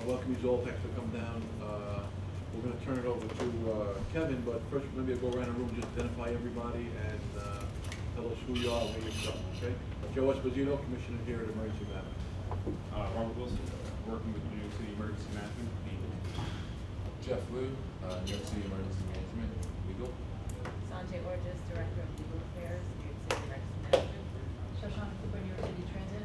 welcome you all. Thanks for coming down. We're going to turn it over to Kevin, but first maybe I'll go around the room, just identify everybody and tell us who you are, where you're from, okay? Joe Esposito, Commissioner here at Emergency Management. Robert Wilson, working with New York City Emergency Management, legal. Jeff Liu, New York City Emergency Management, legal. Sanjay Orjas, Director of Legal Affairs, New York City Emergency Management. Shoshana Cooper, New York City Transit.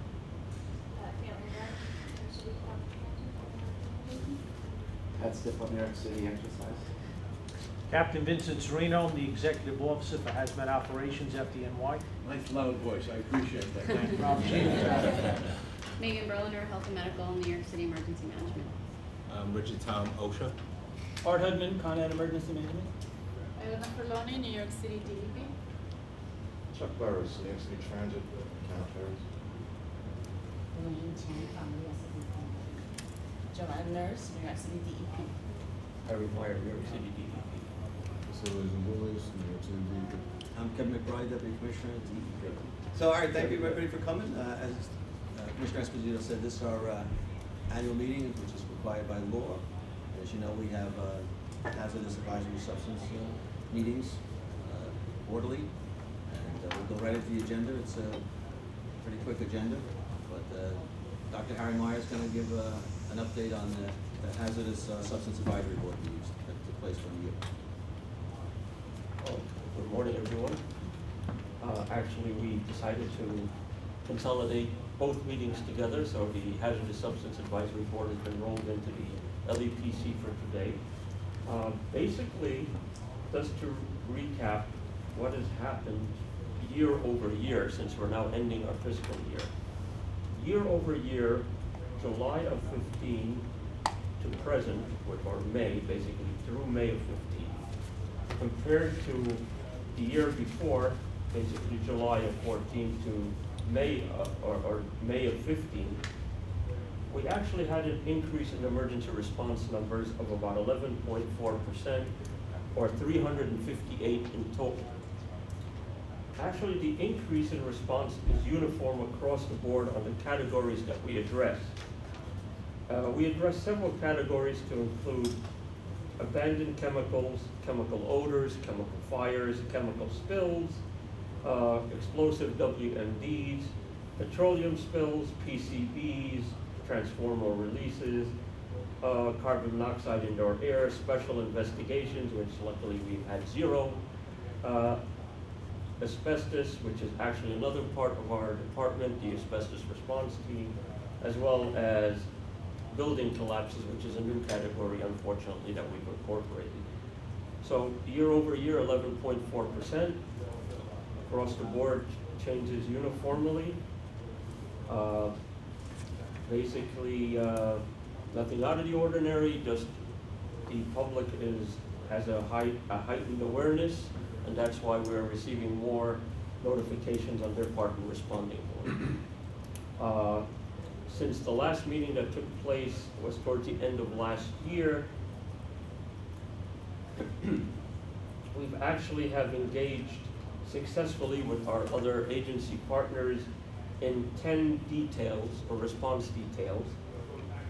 Pat Stiff on New York City Exercise. Captain Vincent Serino, I'm the Executive Officer for Hazmat Operations, FDNY. Nice loud voice, I appreciate that. Thank you. Rob Megan Berliner, Health and Medical, New York City Emergency Management. Richard Tom OSHA. Art Hudman, Con Ed Emergency Management. Elena Ferloni, New York City DEP. Chuck Burris, New York City Transit, Account Affairs. Joanne Nurse, New York City DEP. Harry Meyer, New York City DEP. Facilities and Willis, New York City DEP. I'm Kevin McBride, Deputy Commissioner at DEP. So, all right, thank you everybody for coming. As Commissioner Esposito said, this is our annual meeting, which is required by law. As you know, we have hazardous advisory substance meetings quarterly, and we'll go right into the agenda. It's a pretty quick agenda, but Dr. Harry Meyer is going to give an update on the hazardous substance advisory board meetings that took place for the year. Good morning, everyone. Actually, we decided to consolidate both meetings together, so the Hazardous Substance Advisory Board has been rolled into the LEPC for today. Basically, just to recap what has happened year over year since we're now ending our fiscal year. Year over year, July of 15 to present, or May, basically, through May of 15, compared to the year before, basically July of 14 to May, or May of 15, we actually had an increase in emergency response numbers of about 11.4%, or 358 in total. Actually, the increase in response is uniform across the board on the categories that we address. We address several categories to include abandoned chemicals, chemical odors, chemical fires, chemical spills, explosive WMDs, petroleum spills, PCBs, transformer releases, carbon monoxide indoor air, special investigations, which luckily we've had zero, asbestos, which is actually another part of our department, the asbestos response team, as well as building collapses, which is a new category, unfortunately, that we've incorporated. So year over year, 11.4%. Across the board, changes uniformly. Basically, nothing out of the ordinary, just the public has a heightened awareness, and that's why we're receiving more notifications on their part in responding more. Since the last meeting that took place was towards the end of last year, we've actually have engaged successfully with our other agency partners in 10 details, or response details,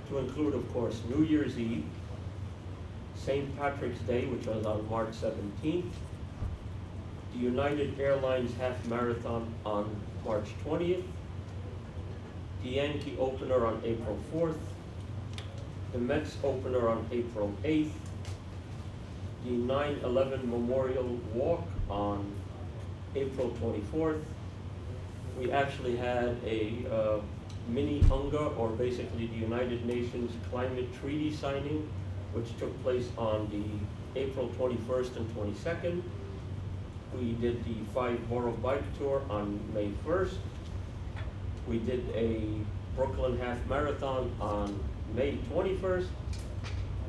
to include, of course, New Year's Eve, St. Patrick's Day, which was on March 17th, the United Airlines Half Marathon on March 20th, the Yankee Opener on April 4th, the Mets Opener on April 8th, the 9/11 Memorial Walk on April 24th. We actually had a mini UNGA, or basically the United Nations Climate Treaty signing, which took place on the April 21st and 22nd. We did the 5-borough bike tour on May 1st. We did a Brooklyn Half Marathon on May 21st.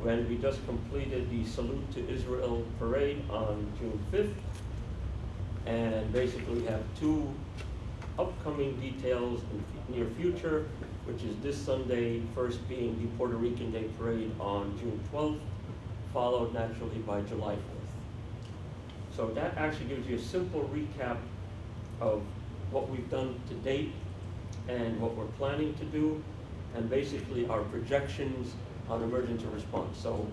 And we just completed the Salute to Israel parade on June 5th. And basically we have 2 upcoming details in the near future, which is this Sunday, first being the Puerto Rican Day Parade on June 12th, followed naturally by July 4th. So that actually gives you a simple recap of what we've done to date and what we're planning to do, and basically our projections on emergency response. So,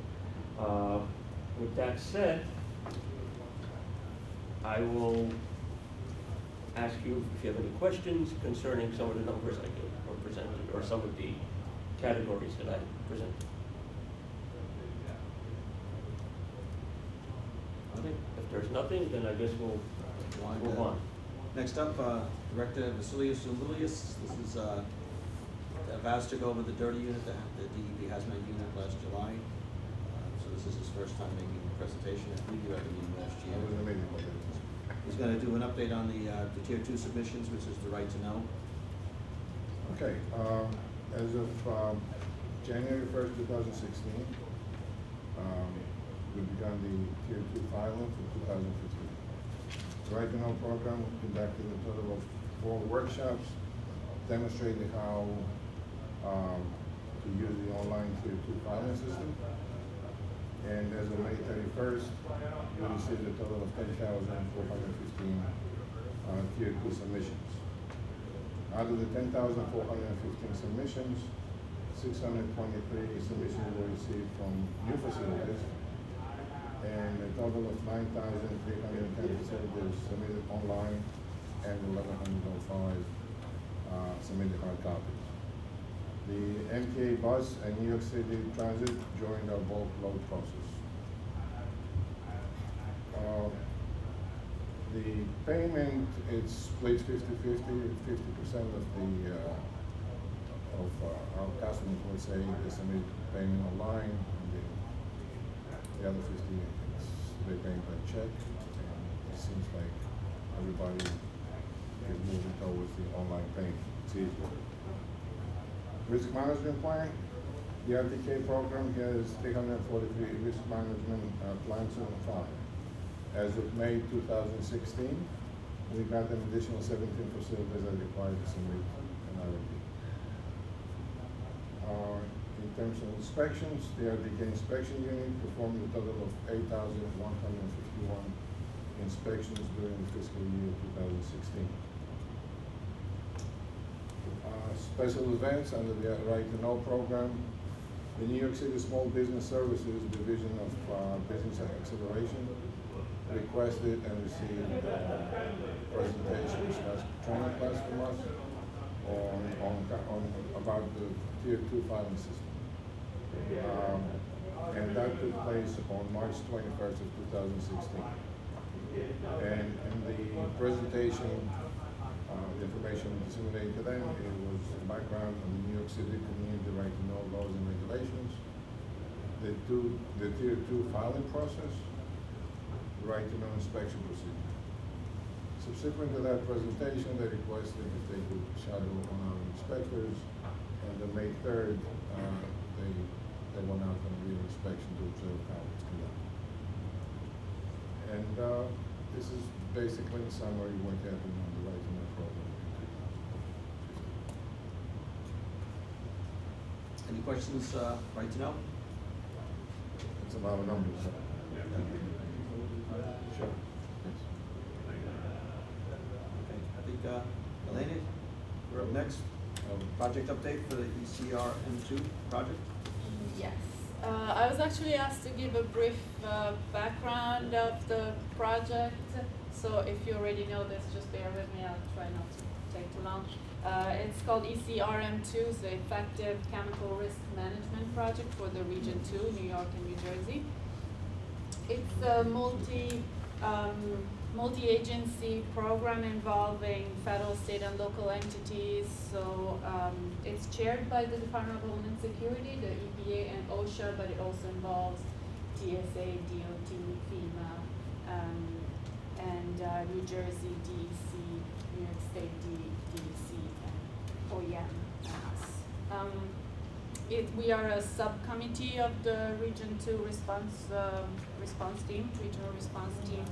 with that said, I will ask you if you have any questions concerning some of the numbers I gave or presented, or some of the categories that I presented. Nothing? If there's nothing, then I guess we'll move on. Next up, Director Vasilius Zulius. This is vows to go over the dirty unit, the DEP hazmat unit last July. So this is his first time making a presentation. I believe you had a meeting last year. I was in the meeting, but He's going to do an update on the Tier 2 submissions, which is the right to know. okay, as of January 1st, 2016, we began the Tier 2 filing for 2015. The Right to Know program conducted a total of 4 workshops demonstrating how to use the online Tier 2 filing system. And as of May 31st, we received a total of 10,415 Tier 2 submissions. Out of the 10,415 submissions, 623 submissions were received from new facilities, and a total of 9,310 facilities submitted online, and 1,105 submitted hard copies. The MTA bus and New York City Transit joined our bulk load process. The payment is split 50-50. 50% of our customers would say they submit payment online, and the other 50 they pay by check. And it seems like everybody is moving towards the online payment. It's easier. Risk management plan. The RTK program has 343 risk management plans on file. As of May 2016, we got an additional 17 facilities that required to submit an RFP. In terms of inspections, the RTK inspection unit performed a total of 8,151 inspections during the fiscal year 2016. Special events under the Right to Know program. The New York City Small Business Services Division of Business Acceleration requested and received presentations as training class from us on about the Tier 2 filing system. And that took place on March 21st of 2016. And in the presentation, the information disseminated to them, it was background on the New York City Community Right to Know laws and regulations, the Tier 2 filing process, Right to Know inspection procedure. Subsequent to that presentation, they requested if they could shadow on our inspectors, and on May 3rd, they went out on a real inspection to observe how it's conducted. And this is basically in summary what happened on the Right to Know program in 2015. Any questions, right to know? It's a lot of numbers. Sure. Okay, I think, Elena, we're up next. Project update for the ECRM2 project. Yes. I was actually asked to give a brief background of the project. So if you already know this, just bear with me. I'll try not to take too long. It's called ECRM2, the Effective Chemical Risk Management Project for the Region 2, New York and New Jersey. It's a multi-agency program involving federal, state, and local entities. So it's chaired by the Department of Homeland Security, the EPA, and OSHA, but it also involves TSA, DOT, FEMA, and New Jersey, DEC, New York State, DEC, and OEM, and us. We are a subcommittee of the Region 2 response team, regional response team.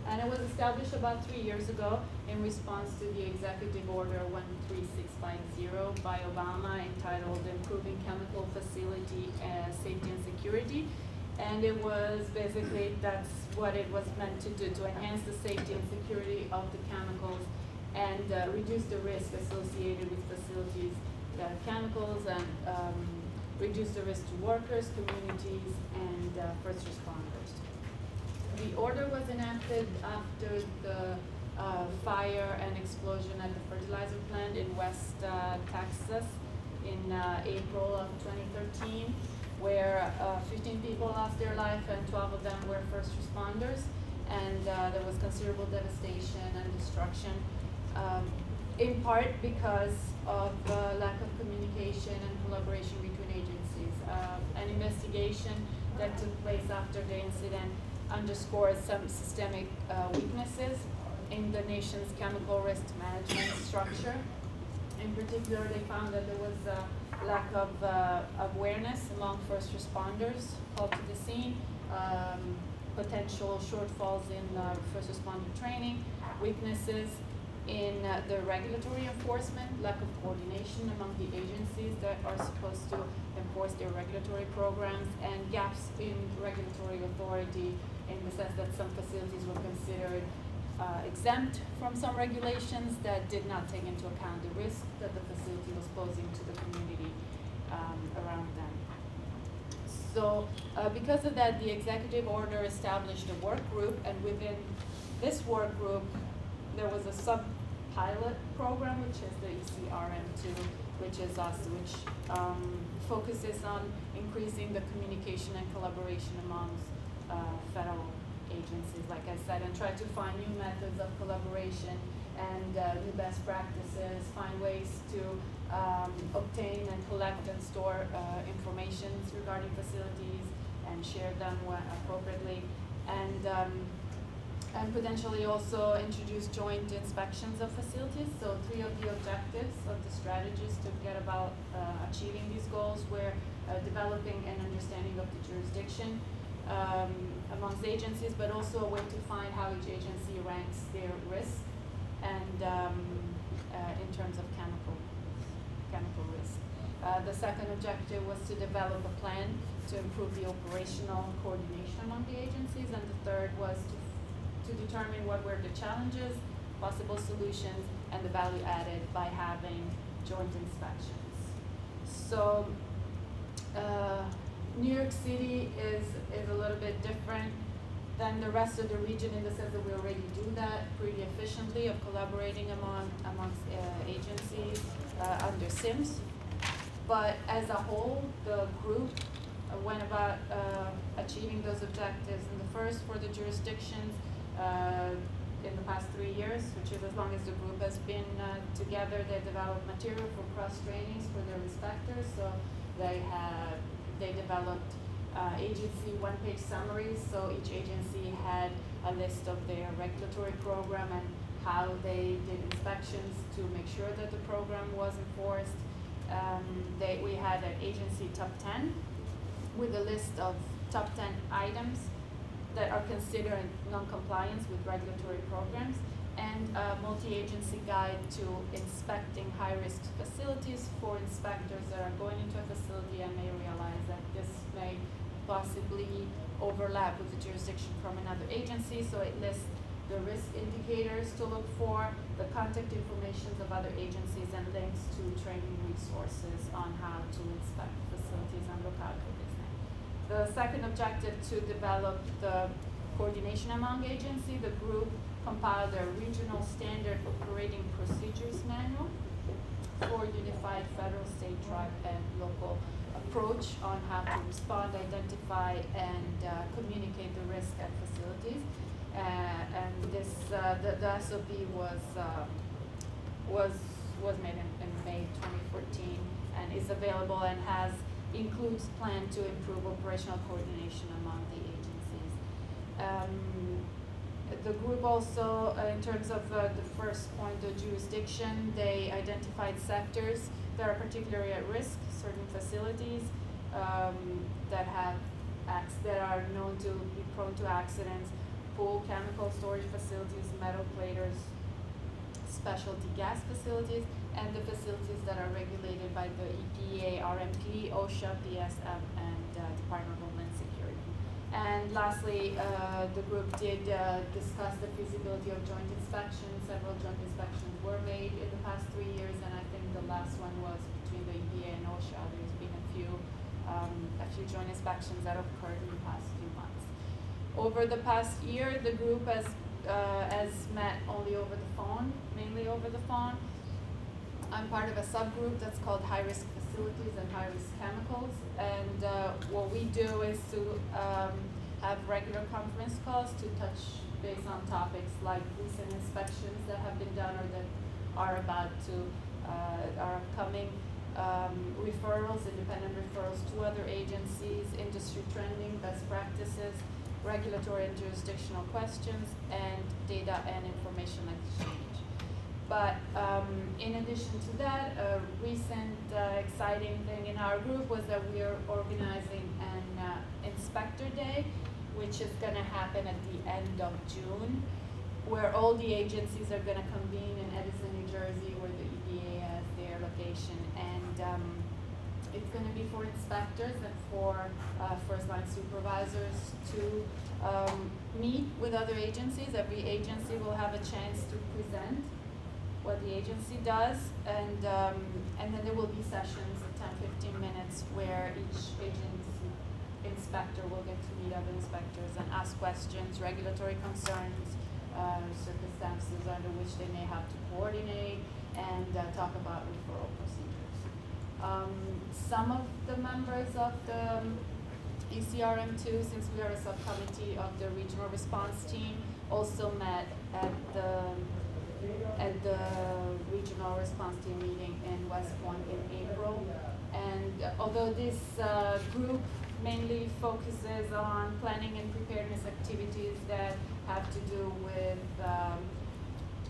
And it was established about 3 years ago in response to the Executive Order 13650 by Obama entitled Improving Chemical Facility Safety and Security. And it was basically, that's what it was meant to do, to enhance the safety and security of the chemicals and reduce the risk associated with facilities that have chemicals and reduce the risk to workers, communities, and first responders. The order was enacted after the fire and explosion at the fertilizer plant in West Texas in April of 2013, where 15 people lost their life and 12 of them were first responders, and there was considerable devastation and destruction, in part because of lack of communication and collaboration between agencies. An investigation that took place after the incident underscores some systemic weaknesses in the nation's chemical risk management structure. In particular, they found that there was a lack of awareness among first responders called to the scene, potential shortfalls in first responder training, weaknesses in the regulatory enforcement, lack of coordination among the agencies that are supposed to enforce their regulatory programs, and gaps in regulatory authority in the sense that some facilities were considered exempt from some regulations that did not take into account the risk that the facility was posing to the community around them. So because of that, the executive order established a work group, and within this work group, there was a sub-pilot program, which is the ECRM2, which is us, which focuses on increasing the communication and collaboration amongst federal agencies, like I said, and try to find new methods of collaboration and new best practices, find ways to obtain and collect and store information regarding facilities and share them appropriately, and potentially also introduce joint inspections of facilities. So 3 of the objectives of the strategies to get about achieving these goals were developing an understanding of the jurisdiction amongst agencies, but also a way to find how each agency ranks their risk and in terms of chemical risk. The second objective was to develop a plan to improve the operational coordination among the agencies, and the third was to determine what were the challenges, possible solutions, and the value added by having joint inspections. So New York City is a little bit different than the rest of the region in the sense that we already do that pretty efficiently of collaborating amongst agencies under SIMS. But as a whole, the group went about achieving those objectives. And the first for the jurisdictions in the past 3 years, which is as long as the group has been together, they developed material for cross-trainings for their inspectors. So they developed agency one-page summaries. So each agency had a list of their regulatory program and how they did inspections to make sure that the program was enforced. We had an agency top 10 with a list of top 10 items that are considered non-compliance with regulatory programs, and a multi-agency guide to inspecting high-risk facilities for inspectors that are going into a facility and may realize that this may possibly overlap with the jurisdiction from another agency. So it lists the risk indicators to look for, the contact information of other agencies, and links to training resources on how to inspect facilities and look out for these things. The second objective, to develop the coordination among agencies, the group compiled a regional standard operating procedures manual for unified federal, state, tribe, and local approach on how to respond, identify, and communicate the risk at facilities. And this, the SOP was made in May 2014 and is available and includes plan to improve operational coordination among the agencies. The group also, in terms of the first point, the jurisdiction, they identified sectors that are particularly at risk, certain facilities that are known to be prone to accidents, pool, chemical storage facilities, metal platers, specialty gas facilities, and the facilities that are regulated by the EPA, RMP, OSHA, BSF, and Department of Homeland Security. And lastly, the group did discuss the feasibility of joint inspections. Several joint inspections were made in the past 3 years, and I think the last one was between the EPA and OSHA. There's been a few to joint inspections that occurred in the past few months. Over the past year, the group has met only over the phone, mainly over the phone. I'm part of a subgroup that's called high-risk facilities and high-risk chemicals, and what we do is to have regular conference calls to touch base on topics like recent inspections that have been done or that are about to, are upcoming, referrals, independent referrals to other agencies, industry trending, best practices, regulatory and jurisdictional questions, and data and information exchange. But in addition to that, a recent exciting thing in our group was that we are organizing an Inspector Day, which is going to happen at the end of June, where all the agencies are going to convene in Edison, New Jersey, where the EPA has their location. And it's going to be for inspectors and for first-line supervisors to meet with other agencies. Every agency will have a chance to present what the agency does, and then there will be sessions of 10-15 minutes where each agency inspector will get to meet other inspectors and ask questions, regulatory concerns, circumstances under which they may have to coordinate, and talk about referral procedures. Some of the members of the ECRM2, since we are a subcommittee of the regional response team, also met at the regional response team meeting in West Point in April. And although this group mainly focuses on planning and preparedness activities that have to do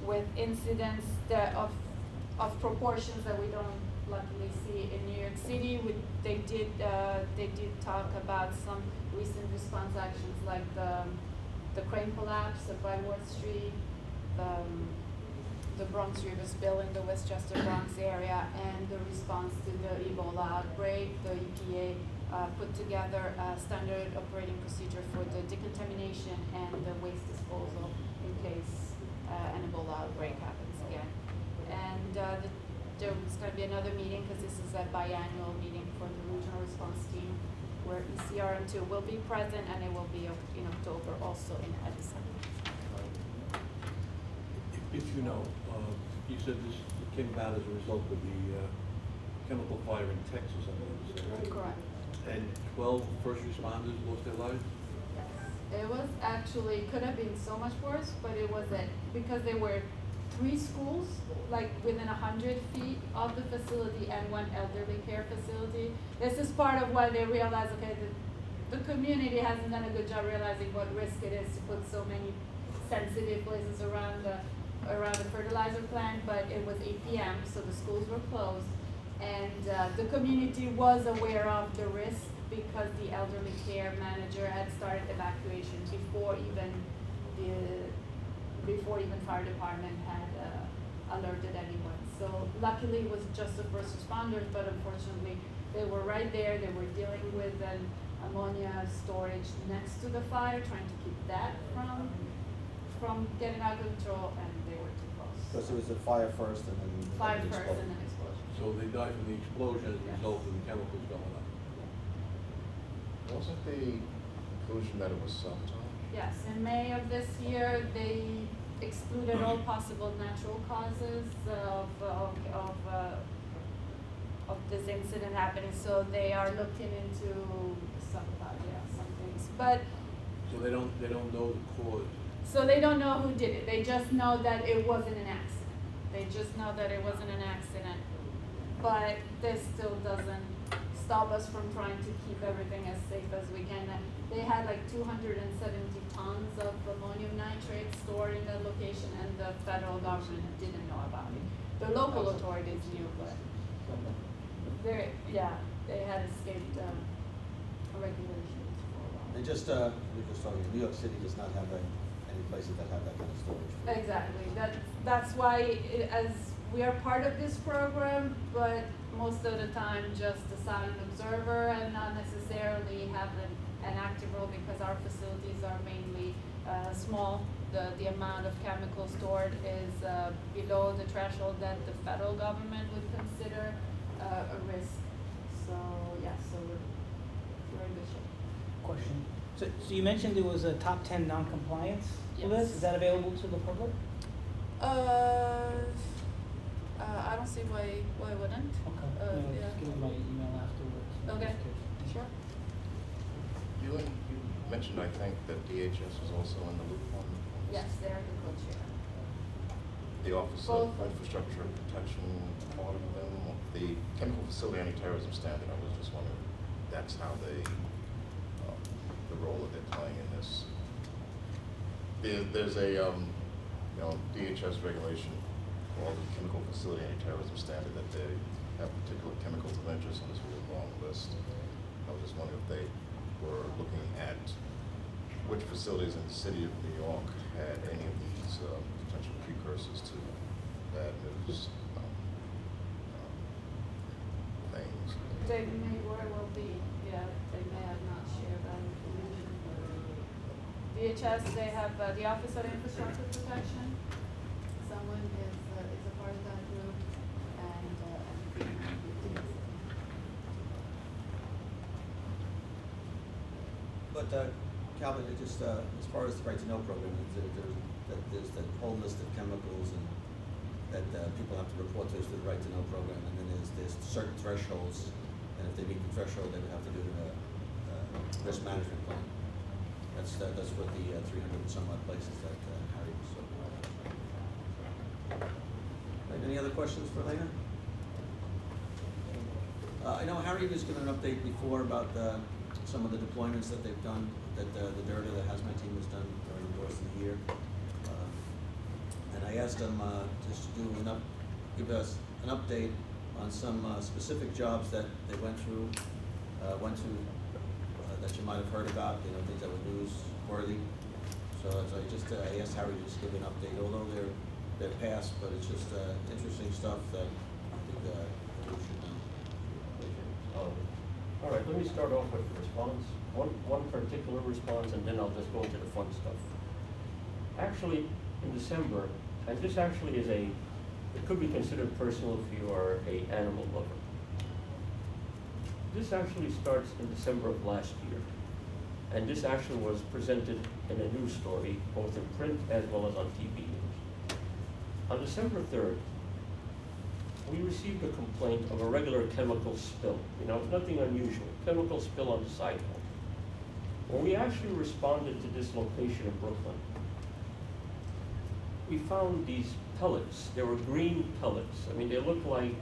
with incidents that of proportions that we don't luckily see in New York City, they did talk about some recent response actions like the crane collapse at Brightworth Street, the Bronx River spill in the Westchester Bronx area, and the response to the Ebola outbreak. The EPA put together a standard operating procedure for the decontamination and the waste disposal in case an Ebola outbreak happens again. And there's going to be another meeting, because this is a biannual meeting for the regional response team, where ECRM2 will be present, and it will be in October also in Edison. If you know, you said this came about as a result of the chemical fire in Texas, I believe, right? Correct. And 12 first responders lost their lives? It was actually, could have been so much worse, but it wasn't, because there were 3 schools, like within 100 feet of the facility, and 1 elderly care facility. This is part of why they realized, okay, the community hasn't done a good job realizing what risk it is to put so many sensitive places around the fertilizer plant, but it was 8 p.m., so the schools were closed. And the community was aware of the risk because the elderly care manager had started evacuation before even fire department had alerted anyone. So luckily it was just the first responders, but unfortunately they were right there. They were dealing with an ammonia storage next to the fire, trying to keep that from getting out of control, and they were too close. Because it was a fire first and then. Fire the first explosion. and then explosion. So they died from the explosion as a result of the chemicals going up. Wasn't the conclusion that it was sabotage? Yes, in May of this year, they excluded all possible natural causes of this incident happening. So they are looking into some things, but. So they don't know the cause. So they don't know who did it. They just know that it wasn't an accident. They just know that it wasn't an accident. But this still doesn't stop us from trying to keep everything as safe as we can. They had like 270 tons of ammonium nitrate stored in that location, and the federal government didn't know about it. The local authorities knew, but they had escaped regulations for a while. And just, we're just talking, New York City does not have any places that have that kind of storage. Exactly. That's why as we are part of this program, but most of the time just a silent observer and not necessarily have an active role, because our facilities are mainly small. The amount of chemicals stored is below the threshold that the federal government would consider a risk. So yeah, so we're So you mentioned there was a top 10 non-compliance Yes. list. Is that available to the public? I don't see why wouldn't. Okay. Yeah. Just give me my email afterwards. Okay, sure. You mentioned, I think, that DHS was also in the loop on this. Yes, they're the co-chair. The Office of Both. Infrastructure Protection, part of them, the Chemical Facility Anti-Terrorism Standard, I was just wondering, that's how they, the role that they're playing in this. There's a, DHS regulation called the Chemical Facility Anti-Terrorism Standard that they have particular chemicals of interest on this really long list. I was just wondering if they were looking at which facilities in the city of New York had any of these potential precursors to bad news things. They may very well be, yeah, they may have not shared that information. DHS, they have the Office of Infrastructure Protection. Someone is a part of that group, and But Calvin, it just, as far as the right to know program, there's that whole list of chemicals and that people have to report to us through the right to know program, and then there's certain thresholds, and if they meet the threshold, they would have to do a risk management plan. That's what the 300 and some odd places that Harry was talking about. Right, any other questions for Elena? I know Harry was giving an update before about some of the deployments that they've done, that the DERTA, the hazmat team has done during the course of the year. And I asked them just to do give us an update on some specific jobs that they went to, that you might have heard about, things that were newsworthy. So I asked Harry to just give an update, although they're past, but it's just interesting stuff that I think we should know. All right, let me start off with the response. One particular response, and then I'll just go into the fun stuff. Actually, in December, and this actually is it could be considered personal if you are an animal lover. This actually starts in December of last year. And this actually was presented in a news story, both in print as well as on TV news. On December 3rd, we received a complaint of a regular chemical spill. Nothing unusual, chemical spill on the sidewalk. When we actually responded to this location in Brooklyn, we found these pellets. They were green pellets. I mean, they look like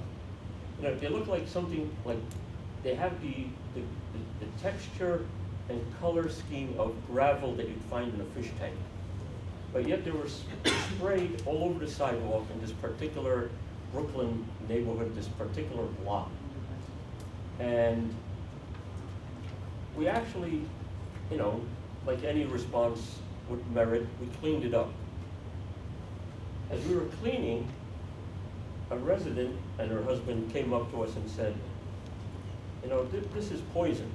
something like, they have the texture and color scheme of gravel that you'd find in a fish tank. But yet they were sprayed all over the sidewalk in this particular Brooklyn neighborhood, this particular block. And we actually, like any response would merit, we cleaned it up. As we were cleaning, a resident and her husband came up to us and said, this is poison.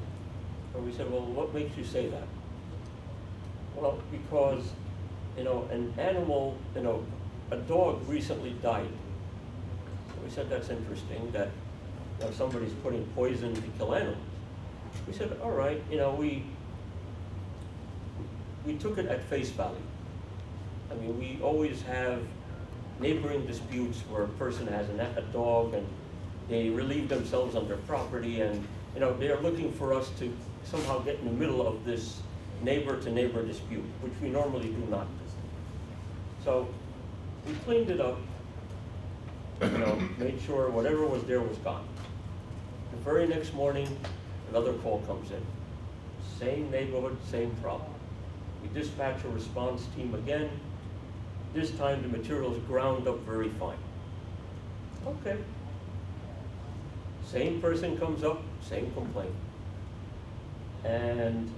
And we said, well, what makes you say that? Well, because, an animal, a dog recently died. So we said, that's interesting that somebody's putting poison to kill animals. We said, all right, we took it at face value. I mean, we always have neighboring disputes where a person has a dog and they relieve themselves on their property, and they are looking for us to somehow get in the middle of this neighbor-to-neighbor dispute, which we normally do not. So we cleaned it up, made sure whatever was there was gone. The very next morning, another call comes in. Same neighborhood, same problem. We dispatch a response team again. This time the material is ground up very fine. Okay. Same person comes up, same complaint. And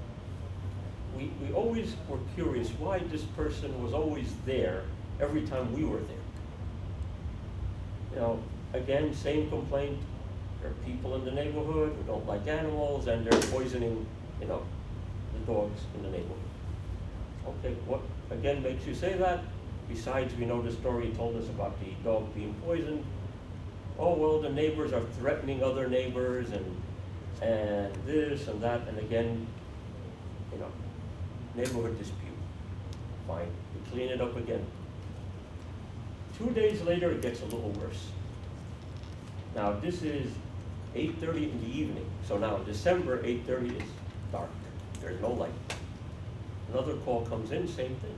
we always were curious why this person was always there every time we were there. Again, same complaint. There are people in the neighborhood who don't like animals, and they're poisoning, the dogs in the neighborhood. Okay, what again makes you say that? Besides, we know the story told us about the dog being poisoned. Oh, well, the neighbors are threatening other neighbors and this and that, and again, neighborhood dispute. Fine, we clean it up again. 2 days later, it gets a little worse. Now, this is 8:30 in the evening, so now December, 8:30 is dark, there's no light. Another call comes in, same thing.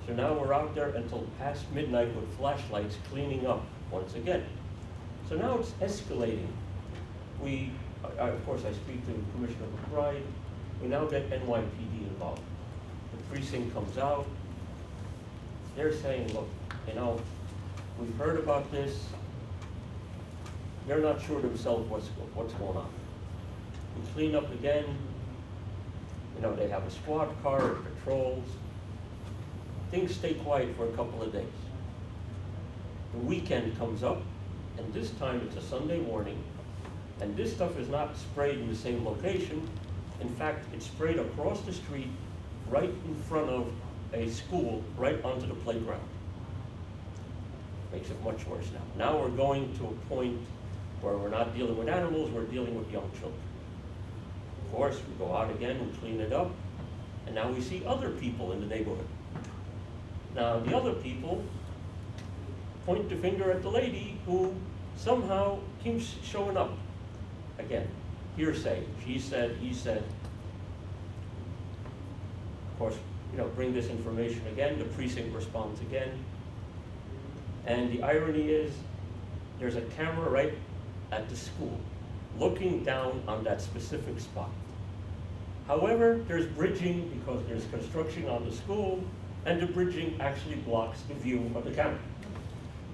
So now we're out there until past midnight with flashlights cleaning up once again. So now it's escalating. Of course, I speak to Commissioner McBride. We now get NYPD involved. The precinct comes out. They're saying, look, we've heard about this. They're not sure themselves what's going on. We clean up again. They have a squad car, it patrols. Things stay quiet for a couple of days. The weekend comes up, and this time it's a Sunday morning, and this stuff is not sprayed in the same location. In fact, it's sprayed across the street, right in front of a school, right onto the playground. Makes it much worse now. Now we're going to a point where we're not dealing with animals, we're dealing with young children. Of course, we go out again, we clean it up, and now we see other people in the neighborhood. Now, the other people point the finger at the lady who somehow keeps showing up. Again, hearsay, she said, he said. Of course, bring this information again, the precinct responds again. And the irony is, there's a camera right at the school, looking down on that specific spot. However, there's bridging because there's construction on the school, and the bridging actually blocks the view of the camera,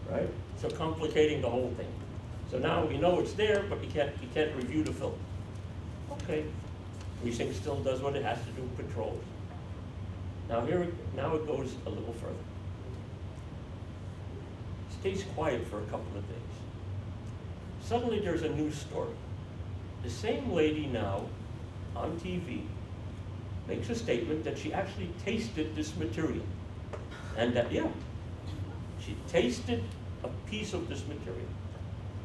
right? So complicating the whole thing. So now we know it's there, but you can't review the film. Okay, precinct still does what it has to do, patrols. Now it goes a little further. Stays quiet for a couple of days. Suddenly there's a news story. The same lady now on TV makes a statement that she actually tasted this material. And that, she tasted a piece of this material.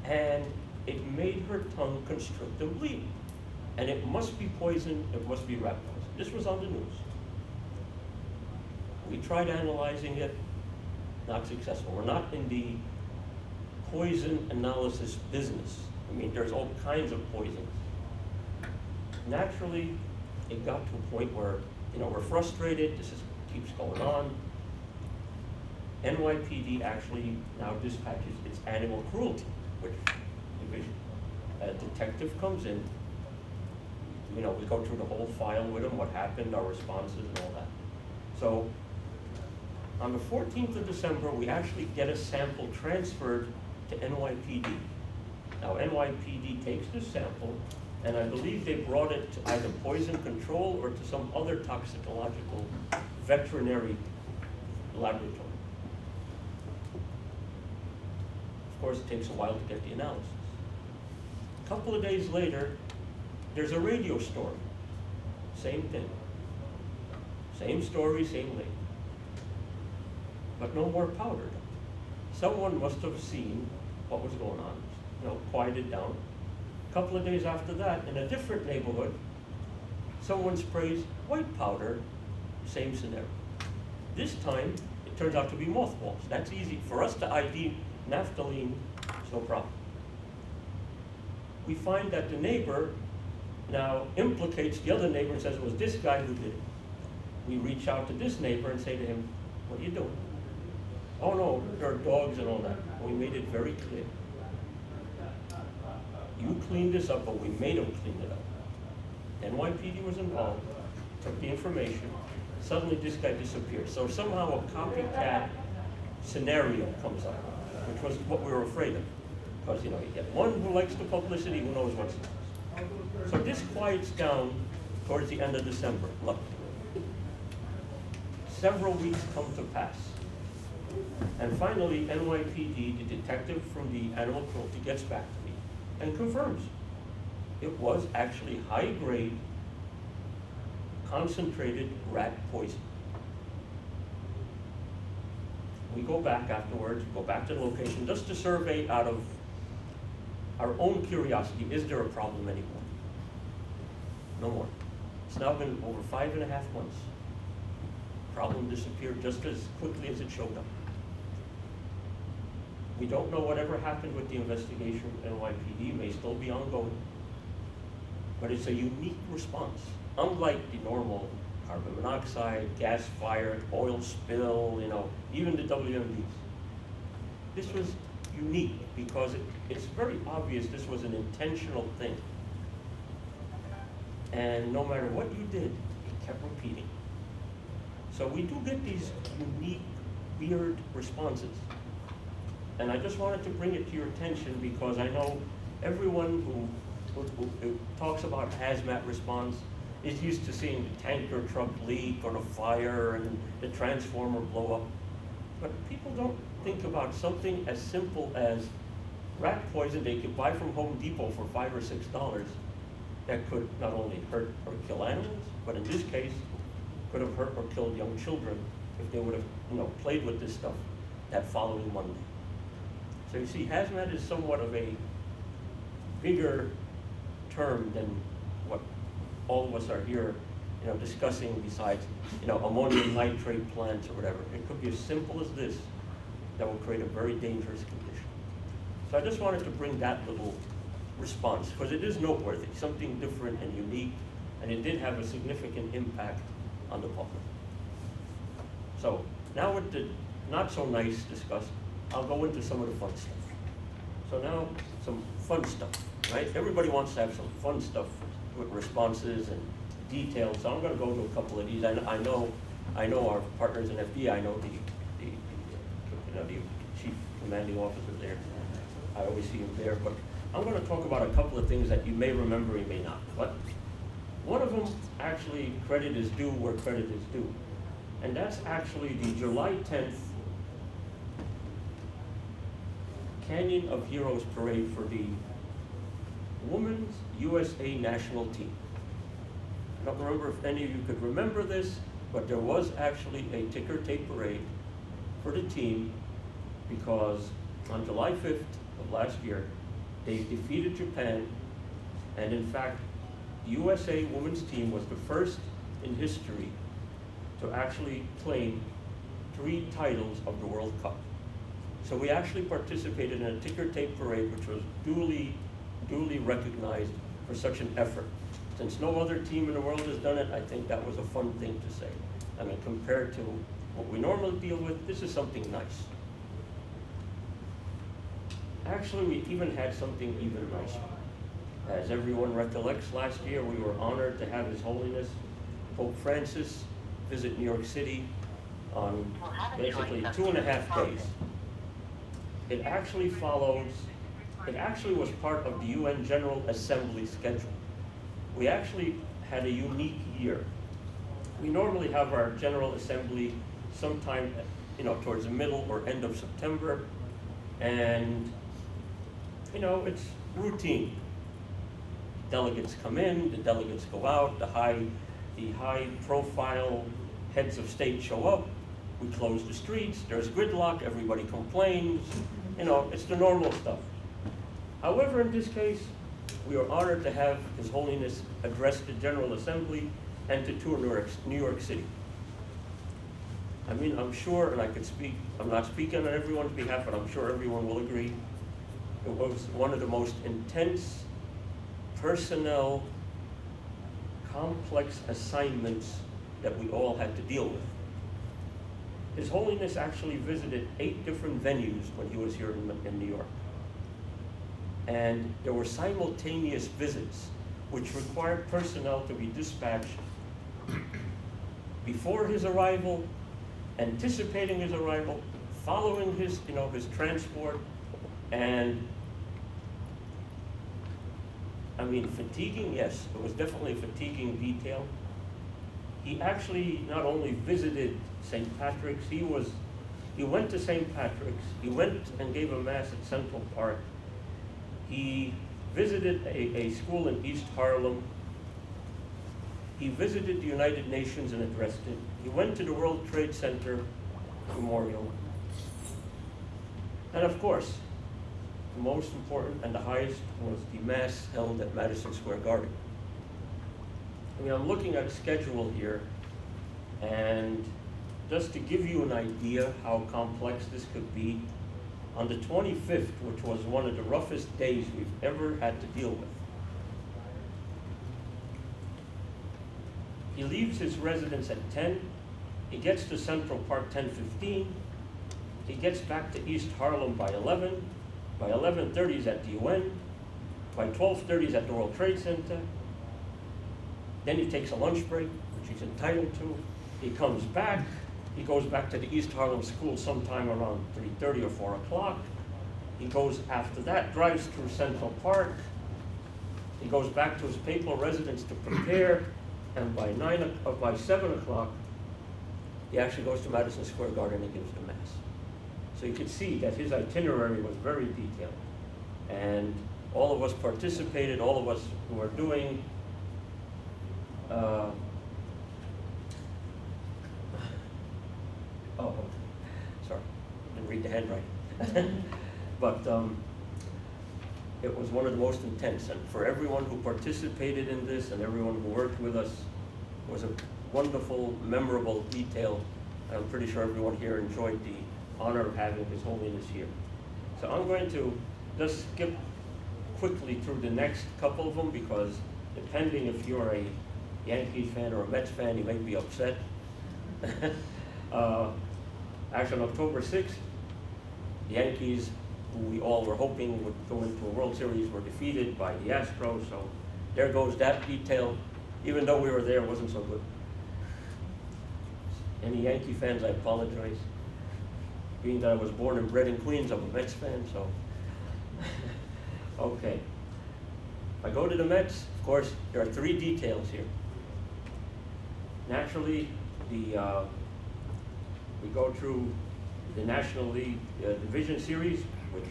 And it made her tongue constrict and bleed. And it must be poison, it must be rat poison. This was on the news. We tried analyzing it, not successful. We're not in the poison analysis business. I mean, there's all kinds of poisons. Naturally, it got to a point where, we're frustrated, keeps going on. NYPD actually now dispatches its animal cruelty, which division. A detective comes in, we go through the whole file with him, what happened, our responses and all that. So, on the 14th of December, we actually get a sample transferred to NYPD. Now, NYPD takes this sample, and I believe they brought it to either poison control or to some other toxicological veterinary laboratory. Of course, it takes a while to get the analysis. A couple of days later, there's a radio story. Same thing. Same story, same lady. But no more powder. Someone must have seen what was going on, quieted down. A couple of days after that, in a different neighborhood, someone sprays white powder, same scenario. This time, it turns out to be mothballs. That's easy. For us to ID naphthalene, it's no problem. We find that the neighbor now implicates the other neighbor and says it was this guy who did it. We reach out to this neighbor and say to him, what are you doing? Oh no, there are dogs and all that. We made it very clear. You cleaned this up, but we made them clean it up. NYPD was involved, took the information, suddenly this guy disappears. So somehow a copycat scenario comes up, which was what we were afraid of. Because you get one who likes the publicity, who knows what's next. So this quiets down towards the end of December, luckily. Several weeks come to pass. And finally, NYPD, the detective from the animal cruelty, gets back to me and confirms it was actually high-grade, concentrated rat poison. We go back afterwards, go back to the location, just to survey out of our own curiosity, is there a problem anymore? No more. It's now been over 5.5 months. problem disappeared just as quickly as it showed up. We don't know whatever happened with the investigation. NYPD may still be ongoing. But it's a unique response. Unlike the normal carbon monoxide, gas fire, oil spill, even the WMDs. This was unique because it's very obvious this was an intentional thing. And no matter what you did, it kept repeating. So we do get these unique, weird responses. And I just wanted to bring it to your attention because I know everyone who talks about hazmat response is used to seeing the tanker truck leak or the fire and the transformer blow up. But people don't think about something as simple as rat poison they could buy from Home Depot for $5 or $6 that could not only hurt or kill animals, but in this case, could have hurt or killed young children if they would have played with this stuff that following Monday. So you see, hazmat is somewhat of a bigger term than what all of us are here, discussing besides, ammonium nitrate plants or whatever. It could be as simple as this that will create a very dangerous condition. So I just wanted to bring that little response because it is noteworthy, something different and unique, and it did have a significant impact on the public. So now with the not so nice discussed, I'll go into some of the fun stuff. So now some fun stuff, right? Everybody wants to have some fun stuff with responses and details. So I'm going to go to a couple of these. I know our partners in FD. I know the chief commanding officer there. I always see him there. But I'm going to talk about a couple of things that you may remember, you may not. But one of them, actually, credit is due where credit is due, and that's actually the July 10th Canyon of Heroes parade for the Women's USA National Team. I don't remember if any of you could remember this, but there was actually a ticker tape parade for the team because on July 5th of last year, they defeated Japan, and in fact, the USA women's team was the first in history to actually claim 3 titles of the World Cup. So we actually participated in a ticker tape parade, which was duly recognized for such an effort. Since no other team in the world has done it, I think that was a fun thing to say. I mean, compared to what we normally deal with, this is something nice. Actually, we even had something even nicer. As everyone recollects, last year we were honored to have His Holiness Pope Francis visit New York City on basically 2.5 days. It actually was part of the UN General Assembly schedule. We actually had a unique year. We normally have our General Assembly sometime, towards the middle or end of September, and, it's routine. Delegates come in, the delegates go out, the high-profile heads of state show up, we close the streets, there's gridlock, everybody complains, it's the normal stuff. However, in this case, we are honored to have His Holiness address the General Assembly and to tour New York City. I mean, I'm sure, and I'm not speaking on everyone's behalf, but I'm sure everyone will agree, it was one of the most intense, personnel, complex assignments that we all had to deal with. His Holiness actually visited 8 different venues when he was here in New York. And there were simultaneous visits, which required personnel to be dispatched before his arrival, anticipating his arrival, following his transport, and I mean, fatiguing, yes, it was definitely a fatiguing detail. He actually not only visited St. Patrick's, he went to St. Patrick's, he went and gave a mass at Central Park. He visited a school in East Harlem. He visited the United Nations and addressed it. He went to the World Trade Center Memorial. And of course, the most important and the highest was the mass held at Madison Square Garden. I mean, I'm looking at a schedule here, and just to give you an idea how complex this could be, on the 25th, which was one of the roughest days we've ever had to deal with, he leaves his residence at 10, he gets to Central Park 10:15, he gets back to East Harlem by 11, by 11:30 he's at the UN, by 12:30 he's at the World Trade Center, then he takes a lunch break, which he's entitled to, he comes back, he goes back to the East Harlem School sometime around 3:30 or 4 o'clock, he goes after that, drives through Central Park, he goes back to his papal residence to prepare, and by 7 o'clock, he actually goes to Madison Square Garden and gives the Mass. So you could see that his itinerary was very detailed. And all of us participated, all of us who were doing sorry, didn't read the handwriting. But it was one of the most intense, and for everyone who participated in this and everyone who worked with us, it was a wonderful, memorable detail. I'm pretty sure everyone here enjoyed the honor of having His Holiness here. So I'm going to just skip quickly through the next couple of them, because depending if you're a Yankees fan or a Mets fan, you may be upset. Actually, on October 6th, the Yankees, who we all were hoping would go into a World Series, were defeated by the Astros, so there goes that detail. Even though we were there, it wasn't so good. Any Yankee fans, I apologize. Being that I was born and bred in Queens, I'm a Mets fan, so. Okay. If I go to the Mets, of course, there are 3 details here. Naturally, we go through the National League Division Series, which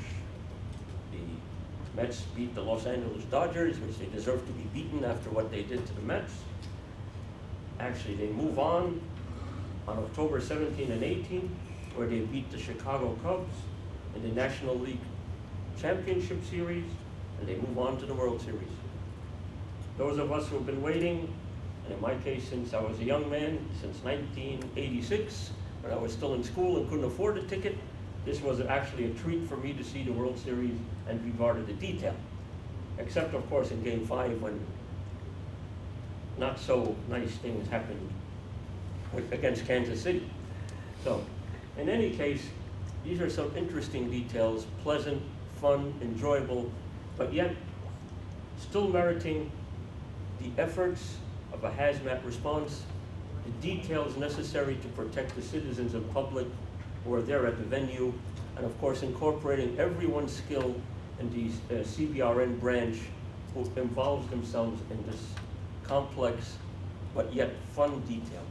the Mets beat the Los Angeles Dodgers, which they deserve to be beaten after what they did to the Mets. Actually, they move on October 17 and 18, where they beat the Chicago Cubs in the National League Championship Series, and they move on to the World Series. Those of us who have been waiting, and in my case, since I was a young man, since 1986, when I was still in school and couldn't afford a ticket, this was actually a treat for me to see the World Series and be part of the detail. Except, of course, in Game 5, when not so nice things happened against Kansas City. So, in any case, these are some interesting details, pleasant, fun, enjoyable, but yet still meriting the efforts of a hazmat response, the details necessary to protect the citizens and public who are there at the venue, and of course incorporating everyone's skill in the CBRN branch who involves themselves in this complex but yet fun detail.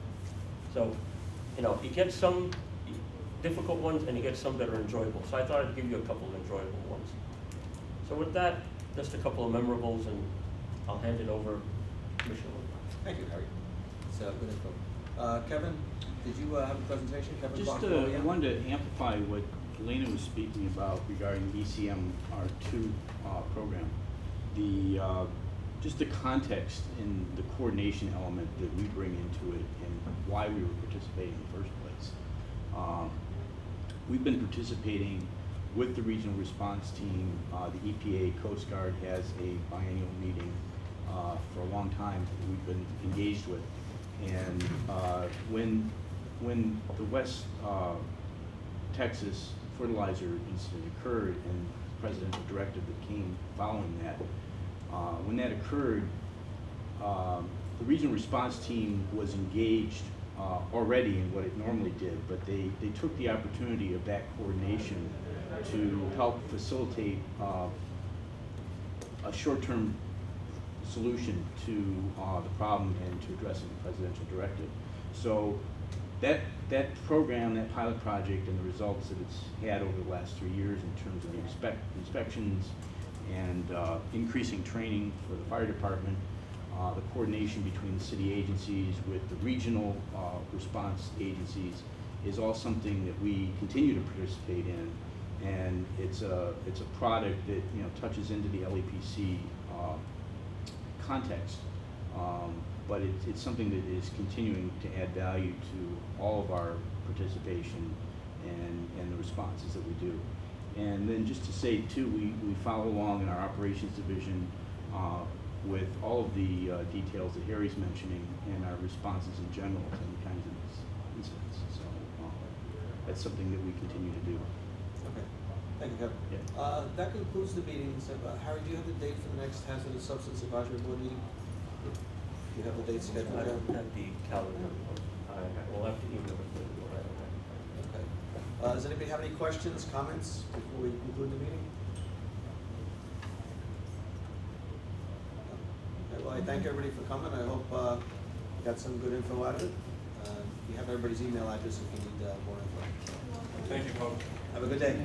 So, you get some difficult ones and you get some that are enjoyable. So I thought I'd give you a couple of enjoyable ones. So with that, just a couple of memorables, and I'll hand it over to Commissioner. Thank you, Harry. It's good info. Kevin, did you have a presentation? Kevin Just Block, I wanted to amplify what Elena was speaking about regarding ECM R2 program. Just the context and the coordination element that we bring into it and why we were participating in the first place. We've been participating with the regional response team. The EPA Coast Guard has a biennial meeting for a long time that we've been engaged with. And when the West Texas fertilizer incident occurred and the presidential directive that came following that, when that occurred, the regional response team was engaged already in what it normally did, but they took the opportunity of that coordination to help facilitate a short-term solution to the problem and to addressing the presidential directive. So that program, that pilot project, and the results that it's had over the last 3 years in terms of the inspections and increasing training for the fire department, the coordination between the city agencies with the regional response agencies is all something that we continue to participate in, and it's a product that touches into the LEPC context But it's something that is continuing to add value to all of our participation and the responses that we do. And then just to say too, we follow along in our operations division with all of the details that Harry's mentioning and our responses in general to any kinds of incidents. So that's something that we continue to do. Okay, thank you, Kevin. Yeah. That concludes the meeting. So, Harry, do you have the date for the next Hazardous Substance Advisory Board meeting? Do you have the date scheduled? I don't have the calendar. We'll have to email it to you. Okay. Does anybody have any questions, comments before we conclude the meeting? Okay, well, I thank everybody for coming. I hope you got some good info out of it. You have everybody's email address if you need more info. Thank you, folks. Have a good day.